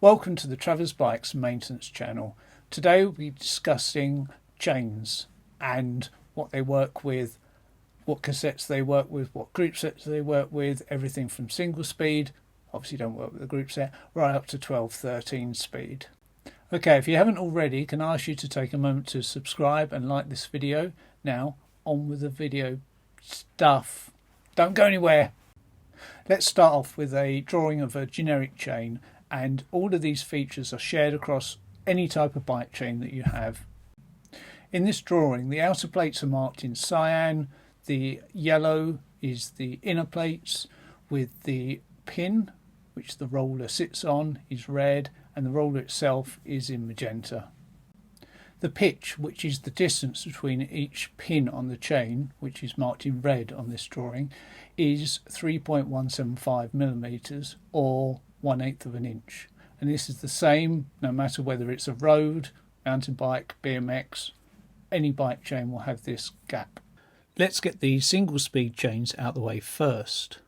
Welcome to the Travers Bikes maintenance channel. Today we'll be discussing chains and what they work with, what cassettes they work with, what group sets they work with, everything from single speed, obviously don't work with the group set, right up to 12-13 speed. Okay, if you haven't already, can I ask you to take a moment to subscribe and like this video. Now, on with the video stuff. Don't go anywhere. Let's start off with a drawing of a generic chain, and all of these features are shared across any type of bike chain that you have. In this drawing, the outer plates are marked in cyan, the yellow is the inner plates, with the pin, which the roller sits on, is red, and the roller itself is in magenta. The pitch, which is the distance between each pin on the chain, which is marked in red on this drawing, is 3.175 millimeters, or 1/8 of an inch. And this is the same no matter whether it's a road, mountain bike, BMX, any bike chain will have this gap. Let's get the single speed chains out the way first.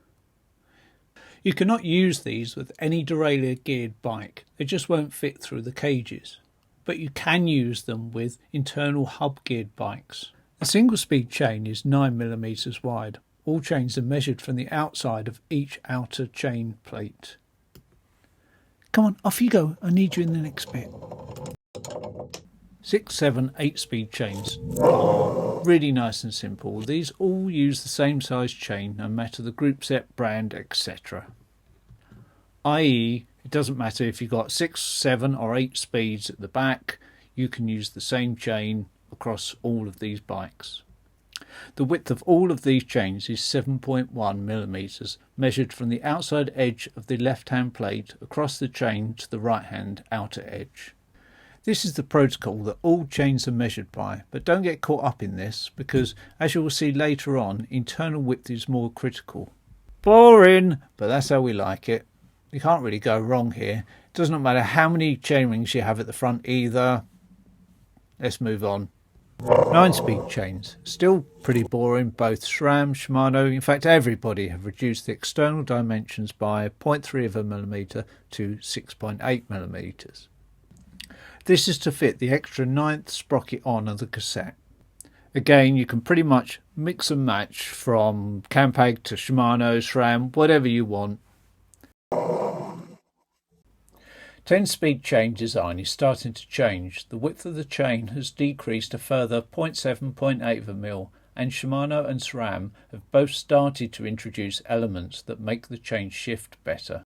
You cannot use these with any derailleur geared bike, they just won't fit through the cages. But you can use them with internal hub geared bikes. A single speed chain is 9 millimeters wide. All chains are measured from the outside of each outer chain plate. Come on, off you go, I need you in the next bit. 6, 7, 8 speed chains are really nice and simple. These all use the same size chain no matter the group set, brand, etc. i.e. it doesn't matter if you've got 6, 7 or 8 speeds at the back, you can use the same chain across all of these bikes. The width of all of these chains is 7.1 millimeters, measured from the outside edge of the left hand plate across the chain to the right hand outer edge. This is the protocol that all chains are measured by, but don't get caught up in this because, as you will see later on, internal width is more critical. Boring, but that's how we like it. You can't really go wrong here. It does not matter how many chain rings you have at the front either. Let's move on. 9 speed chains, still pretty boring. Both SRAM, Shimano, in fact everybody have reduced the external dimensions by 0.3 of a millimeter to 6.8 millimeters. This is to fit the extra 9th sprocket on of the cassette. Again, you can pretty much mix and match from Campag to Shimano, SRAM, whatever you want. 10-speed chain design is starting to change. The width of the chain has decreased a further 0.7, 0.8 of a mil, and Shimano and SRAM have both started to introduce elements that make the chain shift better.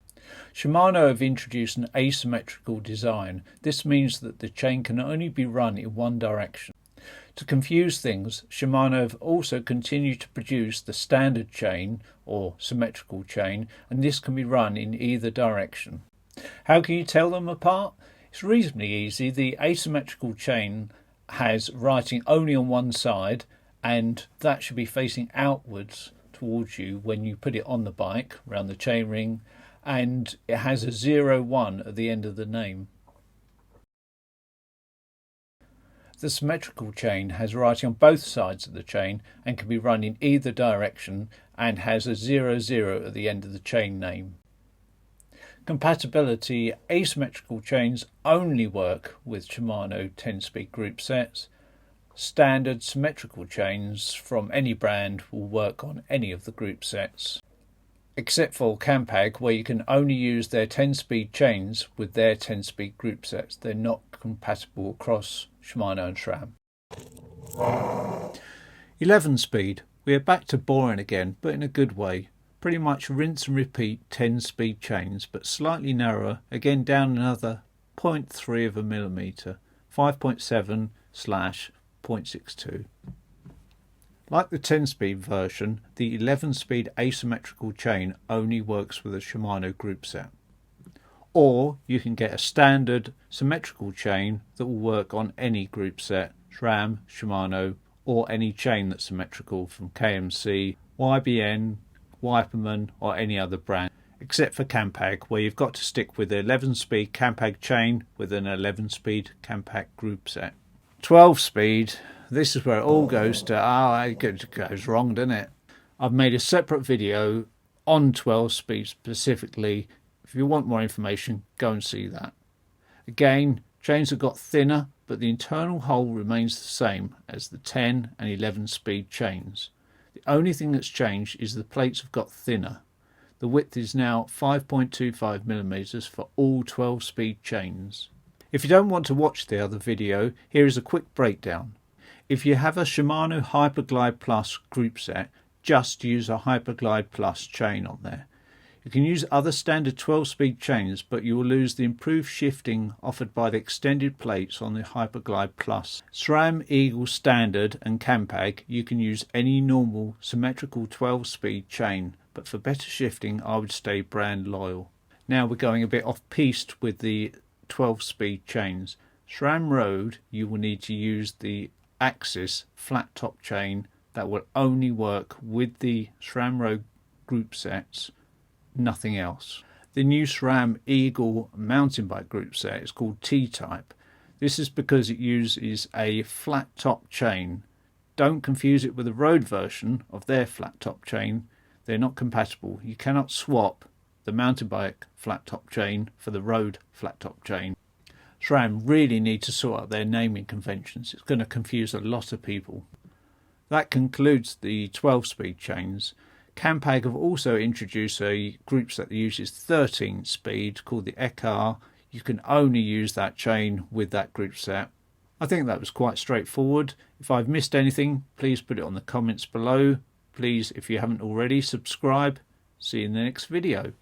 Shimano have introduced an asymmetrical design. This means that the chain can only be run in one direction. To confuse things, Shimano have also continued to produce the standard chain, or symmetrical chain, and this can be run in either direction. How can you tell them apart? It's reasonably easy. The asymmetrical chain has writing only on one side, and that should be facing outwards towards you when you put it on the bike, around the chain ring, and it has a 01 at the end of the name. The symmetrical chain has writing on both sides of the chain and can be run in either direction, and has a 00 at the end of the chain name. Compatibility: asymmetrical chains only work with Shimano 10-speed group sets. Standard symmetrical chains from any brand will work on any of the group sets, except for Campag, where you can only use their 10-speed chains with their 10-speed group sets. They're not compatible across Shimano and SRAM. 11 speed. We are back to boring again, but in a good way. Pretty much rinse and repeat 10-speed chains, but slightly narrower, again down another 0.3 of a millimeter, 5.7/0.62. Like the 10-speed version, the 11-speed asymmetrical chain only works with a Shimano group set. Or you can get a standard symmetrical chain that will work on any group set, SRAM, Shimano, or any chain that's symmetrical from KMC, YBN, Wipperman or any other brand, except for Campag, where you've got to stick with the 11-speed Campag chain with an 11-speed Campag group set. 12-speed, this is where it all goes to, it goes wrong, doesn't it? I've made a separate video on 12 speed specifically. If you want more information, go and see that. Again, chains have got thinner, but the internal hole remains the same as the 10 and 11 speed chains. The only thing that's changed is the plates have got thinner. The width is now 5.25 millimeters for all 12 speed chains. If you don't want to watch the other video, here is a quick breakdown. If you have a Shimano Hyperglide Plus group set, just use a Hyperglide Plus chain on there. You can use other standard 12-speed chains, but you will lose the improved shifting offered by the extended plates on the Hyperglide Plus. SRAM, Eagle Standard and Campag, you can use any normal symmetrical 12-speed chain, but for better shifting I would stay brand loyal. Now we're going a bit off-piste with the 12-speed chains. SRAM Road, you will need to use the Axis flat top chain that will only work with the SRAM Road group sets, nothing else. The new SRAM Eagle mountain bike group set is called T-type. This is because it uses a flat top chain. Don't confuse it with the road version of their flat top chain. They're not compatible. You cannot swap the mountain bike flat top chain for the road flat top chain. SRAM really need to sort out their naming conventions. It's going to confuse a lot of people. That concludes the 12-speed chains. Campag have also introduced a group set that uses 13 speed called the Ekar. You can only use that chain with that group set. I think that was quite straightforward. If I've missed anything, please put it on the comments below. Please, if you haven't already, subscribe. See you in the next video.